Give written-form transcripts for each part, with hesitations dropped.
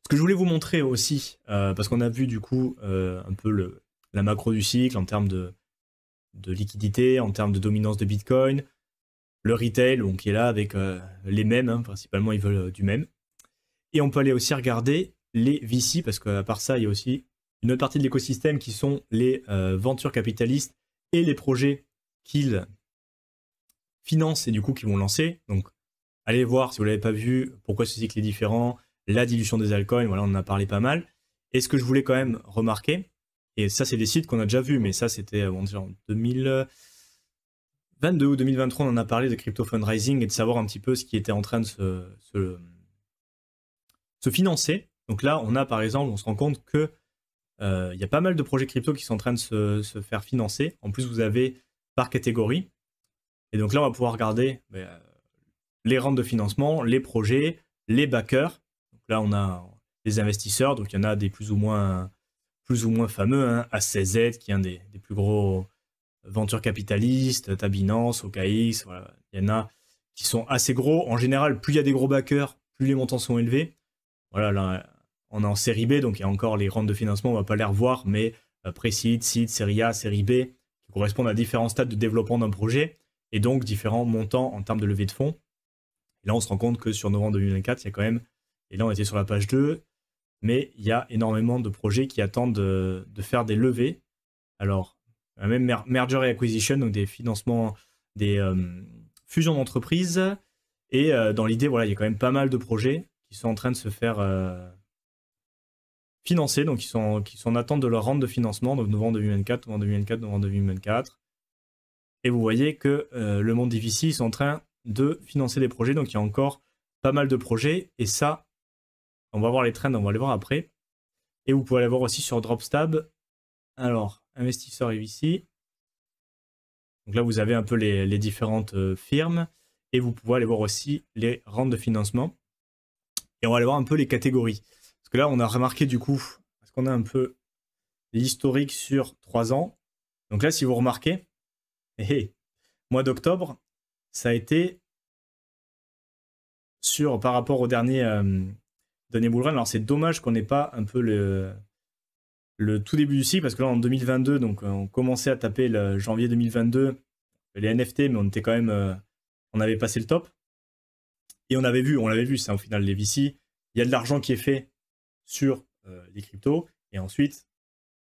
Ce que je voulais vous montrer aussi, parce qu'on a vu du coup un peu la macro du cycle en termes de liquidité, en termes de dominance de Bitcoin, le retail donc, qui est là avec les mêmes, hein, principalement ils veulent du même. Et on peut aller aussi regarder les VC, parce qu'à part ça, il y a aussi une autre partie de l'écosystème qui sont les ventures capitalistes et les projets qu'ils financent et du coup qui vont lancer. Donc allez voir si vous ne l'avez pas vu, pourquoi ce cycle est différent, la dilution des altcoins, voilà, on en a parlé pas mal. Et ce que je voulais quand même remarquer, et ça c'est des sites qu'on a déjà vus, mais ça c'était en 2022 ou 2023, on en a parlé de crypto fundraising et de savoir un petit peu ce qui était en train de se financer. Donc là, on a par exemple, on se rend compte que il y a pas mal de projets crypto qui sont en train de se faire financer. En plus, vous avez par catégorie. Et donc là, on va pouvoir regarder les rounds de financement, les projets, les backers. Donc là, on a les investisseurs. Donc il y en a des plus ou moins fameux. Hein. A16Z, qui est un des plus gros ventures capitalistes, Binance, OKX. Voilà. Il y en a qui sont assez gros. En général, plus il y a des gros backers, plus les montants sont élevés. Voilà, là, on est en série B, donc il y a encore les rounds de financement, on ne va pas les revoir, mais pré-seed, seed, série A, série B, qui correspondent à différents stades de développement d'un projet, et donc différents montants en termes de levée de fonds. Et là, on se rend compte que sur novembre 2024, il y a quand même, et là on était sur la page 2, mais il y a énormément de projets qui attendent de faire des levées. Alors, même merger et acquisition, donc des financements, des fusions d'entreprises, et dans l'idée, voilà, il y a quand même pas mal de projets qui sont en train de se faire financer, donc qui sont en attente de leur round de financement, donc novembre 2024, novembre 2024, novembre 2024. Et vous voyez que le monde des VC sont en train de financer des projets, donc il y a encore pas mal de projets, et ça, on va voir les trends, on va les voir après. Et vous pouvez aller voir aussi sur Dropstab. Alors, investisseurs et VC. Donc là, vous avez un peu les différentes firmes, et vous pouvez aller voir aussi les rounds de financement. Et on va aller voir un peu les catégories. Parce que là, on a remarqué du coup, parce qu'on a un peu l'historique sur 3 ans. Donc là, si vous remarquez, mois d'octobre, ça a été par rapport au dernier bull run. Alors c'est dommage qu'on n'ait pas un peu le tout début du cycle, parce que là en 2022, donc on commençait à taper le janvier 2022 les NFT, mais on était quand même, on avait passé le top. Et on l'avait vu ça au final, les VC, il y a de l'argent qui est fait sur les cryptos, et ensuite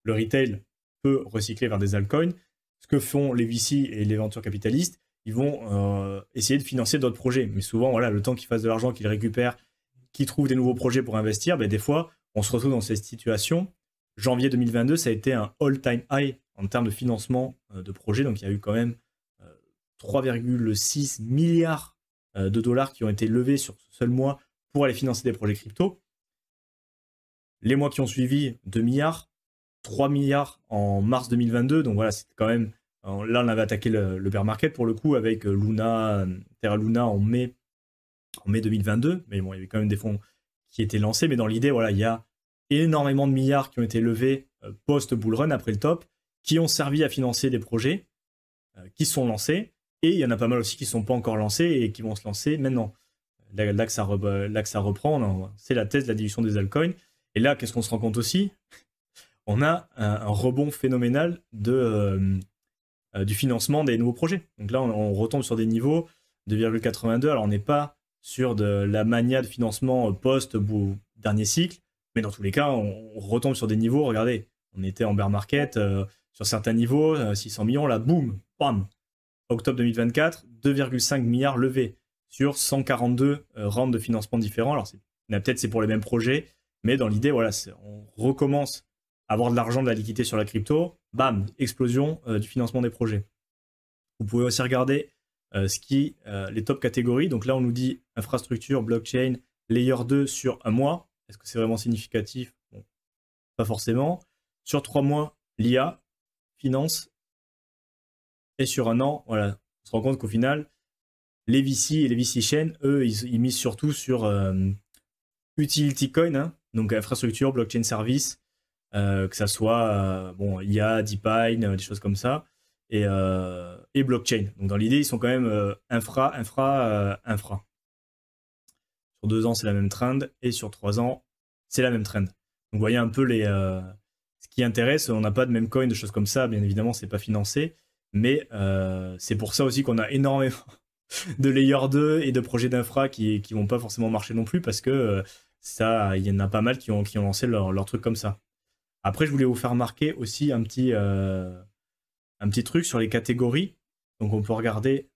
le retail peut recycler vers des altcoins. Ce que font les VC et les ventures capitalistes, ils vont essayer de financer d'autres projets. Mais souvent, voilà, le temps qu'ils fassent de l'argent, qu'ils récupèrent, qu'ils trouvent des nouveaux projets pour investir, des fois, on se retrouve dans cette situation. Janvier 2022, ça a été un all-time high en termes de financement de projets. Donc, il y a eu quand même 3,6 milliards de dollars qui ont été levés sur ce seul mois pour aller financer des projets crypto. Les mois qui ont suivi, 2 milliards, 3 milliards en mars 2022. Donc voilà, c'était quand même... Là, on avait attaqué le bear market pour le coup avec Luna, Terra Luna en mai 2022. Mais bon, il y avait quand même des fonds qui étaient lancés. Mais dans l'idée, voilà, il y a énormément de milliards qui ont été levés post-bull run après le top, qui ont servi à financer des projets qui sont lancés. Et il y en a pas mal aussi qui ne sont pas encore lancés et qui vont se lancer maintenant. Là que ça reprend, c'est la thèse de la dilution des altcoins. Et là, qu'est-ce qu'on se rend compte aussi? On a un rebond phénoménal du financement des nouveaux projets. Donc là, on retombe sur des niveaux de 2,82. Alors, on n'est pas sur de la mania de financement post-dernier cycle, mais dans tous les cas, on retombe sur des niveaux. Regardez, on était en bear market sur certains niveaux, 600 millions, là, boum, bam. Octobre 2024, 2,5 milliards levés sur 142 rounds de financement différents. Alors, peut-être c'est pour les mêmes projets, mais dans l'idée, voilà, on recommence à avoir de l'argent, de la liquidité sur la crypto, bam, explosion du financement des projets. Vous pouvez aussi regarder les top catégories. Donc là, on nous dit infrastructure, blockchain, layer 2 sur un mois. Est-ce que c'est vraiment significatif? Bon, pas forcément. Sur 3 mois, l'IA, finance. Et sur un an, voilà, on se rend compte qu'au final, les VC et les VC chains, eux, ils misent surtout sur utility coin, hein, donc infrastructure, blockchain service, que ça soit IA, DeepMind, des choses comme ça, et blockchain. Donc dans l'idée, ils sont quand même infra. Sur 2 ans, c'est la même trend, et sur 3 ans, c'est la même trend. Donc vous voyez un peu ce qui intéresse. On n'a pas de meme coin, de choses comme ça. Bien évidemment, c'est pas financé. Mais c'est pour ça aussi qu'on a énormément de layer 2 et de projets d'infra qui vont pas forcément marcher non plus parce que ça, il y en a pas mal qui ont lancé leur truc comme ça. Après, je voulais vous faire remarquer aussi un petit truc sur les catégories. Donc on peut regarder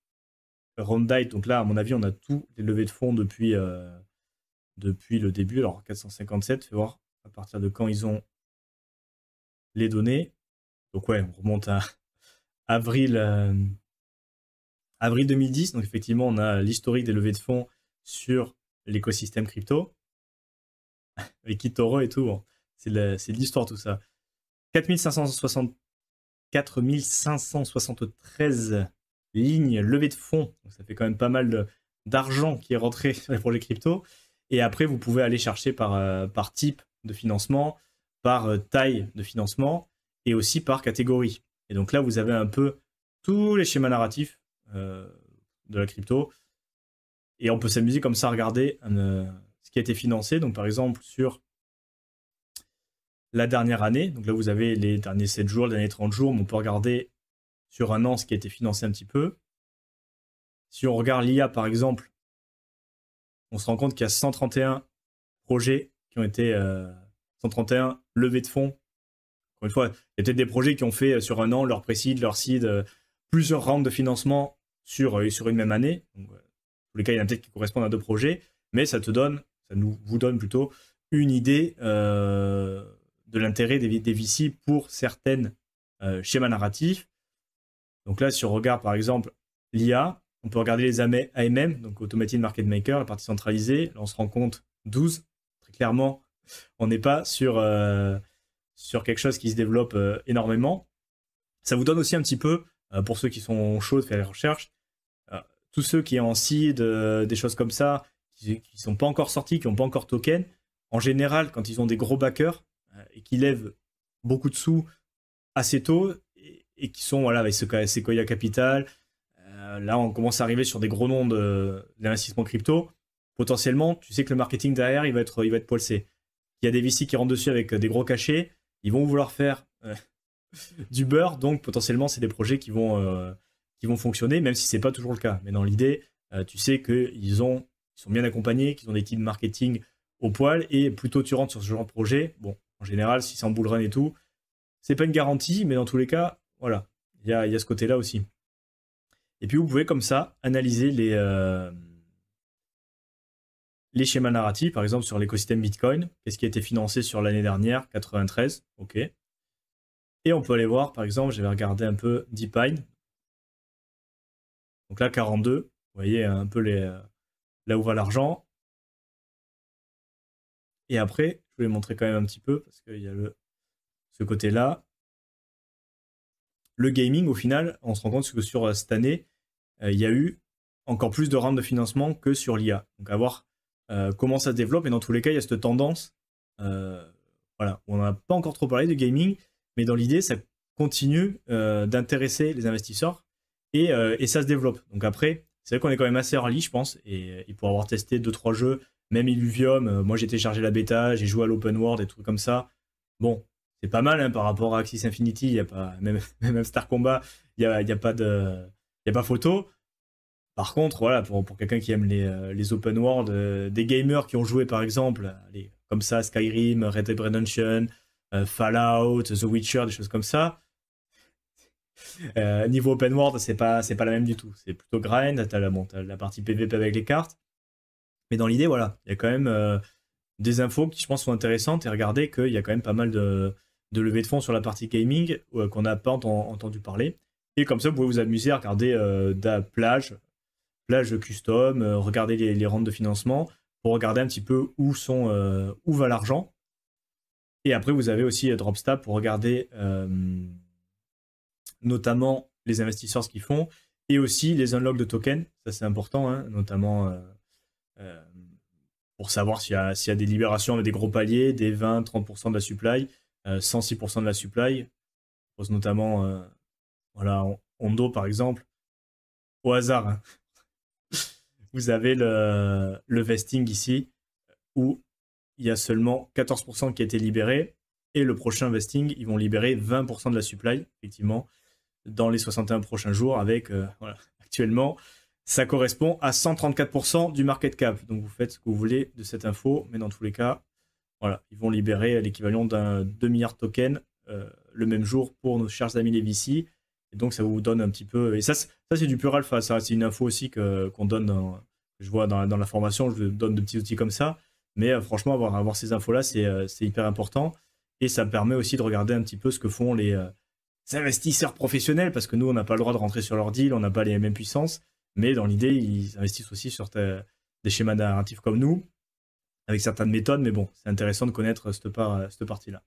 Roundite. Donc là, à mon avis, on a tous les levées de fonds depuis le début. Alors 457, fais voir à partir de quand ils ont les données. Donc ouais, on remonte à avril 2010. Donc effectivement, on a l'historique des levées de fonds sur l'écosystème crypto. Avec Kitoro et tout. Bon. C'est de l'histoire tout ça. 4573 lignes levées de fonds. Donc ça fait quand même pas mal d'argent qui est rentré sur les projets crypto. Et après, vous pouvez aller chercher par type de financement, par taille de financement et aussi par catégorie. Et donc là, vous avez un peu tous les schémas narratifs de la crypto. Et on peut s'amuser comme ça à regarder ce qui a été financé. Donc par exemple, sur la dernière année, donc là vous avez les derniers 7 jours, les derniers 30 jours, mais on peut regarder sur un an ce qui a été financé un petit peu. Si on regarde l'IA par exemple, on se rend compte qu'il y a 131 projets qui ont été 131 levées de fonds. Encore une fois, il y a peut-être des projets qui ont fait sur un an leur pré-seed, leur seed, plusieurs rounds de financement sur une même année. Donc, dans tous les cas, il y en a peut-être qui correspondent à 2 projets, mais ça vous donne plutôt une idée de l'intérêt des VC pour certaines schémas narratifs. Donc là, si on regarde par exemple l'IA, on peut regarder les AMM, donc Automated Market Maker, la partie centralisée. Là, on se rend compte 12. Très clairement, on n'est pas sur quelque chose qui se développe énormément. Ça vous donne aussi un petit peu, pour ceux qui sont chauds de faire les recherches, tous ceux qui ont en seed, des choses comme ça, qui ne sont pas encore sortis, qui n'ont pas encore token, en général, quand ils ont des gros backers et qui lèvent beaucoup de sous assez tôt et qui sont avec Sequoia Capital, là on commence à arriver sur des gros noms d'investissement crypto. Potentiellement, tu sais que le marketing derrière, il va être poilsé. Il y a des VC qui rentrent dessus avec des gros cachets, ils vont vouloir faire du beurre, donc potentiellement c'est des projets qui vont fonctionner, même si c'est pas toujours le cas. Mais dans l'idée, tu sais qu'ils sont bien accompagnés, qu'ils ont des teams marketing au poil, et plutôt tu rentres sur ce genre de projet, bon, en général, si c'est en bull run et tout, c'est pas une garantie, mais dans tous les cas, voilà, il y a ce côté-là aussi. Et puis vous pouvez comme ça analyser les schémas narratifs, par exemple sur l'écosystème Bitcoin, qu'est-ce qui a été financé sur l'année dernière, 93, ok. Et on peut aller voir, par exemple, j'avais regardé un peu DeepMind. Donc là, 42, vous voyez un peu là où va l'argent. Et après, je voulais montrer quand même un petit peu, parce qu'il y a ce côté-là. Le gaming, au final, on se rend compte que sur cette année, il y a eu encore plus de rounds de financement que sur l'IA. Donc à voir comment ça se développe. Et dans tous les cas, il y a cette tendance. Voilà, on n'a pas encore trop parlé de gaming, mais dans l'idée, ça continue d'intéresser les investisseurs et ça se développe. Donc après, c'est vrai qu'on est quand même assez early, je pense, et pour avoir testé 2-3 jeux, même Illuvium, moi j'ai téléchargé la bêta, j'ai joué à l'open world et tout comme ça. Bon, c'est pas mal hein, par rapport à Axis Infinity, il y a pas même Star Combat, il y a pas photo. Par contre, voilà, pour quelqu'un qui aime les open world, des gamers qui ont joué par exemple, comme ça, Skyrim, Red Dead Redemption, Fallout, The Witcher, des choses comme ça. Niveau open world, c'est pas la même du tout. C'est plutôt grind, t'as la partie PVP avec les cartes. Mais dans l'idée, voilà, il y a quand même des infos qui, je pense, sont intéressantes et regardez qu'il y a quand même pas mal de levées de fonds sur la partie gaming qu'on n'a pas entendu parler. Et comme ça, vous pouvez vous amuser à regarder plage custom, regarder les rounds de financement pour regarder un petit peu où va l'argent. Et après, vous avez aussi Dropstab pour regarder notamment les investisseurs ce qu'ils font et aussi les unlocks de tokens. Ça, c'est important, hein, notamment pour savoir s'il y a des libérations avec des gros paliers, des 20-30% de la supply, 106% de la supply. Je pose notamment voilà, Ondo par exemple, au hasard. Hein. Vous avez le vesting ici où il y a seulement 14% qui a été libéré. Et le prochain vesting, ils vont libérer 20% de la supply, effectivement, dans les 61 prochains jours. Avec, voilà, actuellement, ça correspond à 134% du market cap. Donc vous faites ce que vous voulez de cette info, mais dans tous les cas, voilà, ils vont libérer l'équivalent d'un 2 milliards de tokens le même jour pour nos chers amis les VC. Et donc ça vous donne un petit peu... Et ça c'est du pur alpha. Ça, c'est une info aussi qu'on donne, je vois dans la formation, je donne de petits outils comme ça. Mais franchement, avoir ces infos-là, c'est hyper important. Et ça me permet aussi de regarder un petit peu ce que font les investisseurs professionnels, parce que nous, on n'a pas le droit de rentrer sur leur deal, on n'a pas les mêmes puissances. Mais dans l'idée, ils investissent aussi sur des schémas narratifs comme nous, avec certaines méthodes. Mais bon, c'est intéressant de connaître cette partie-là.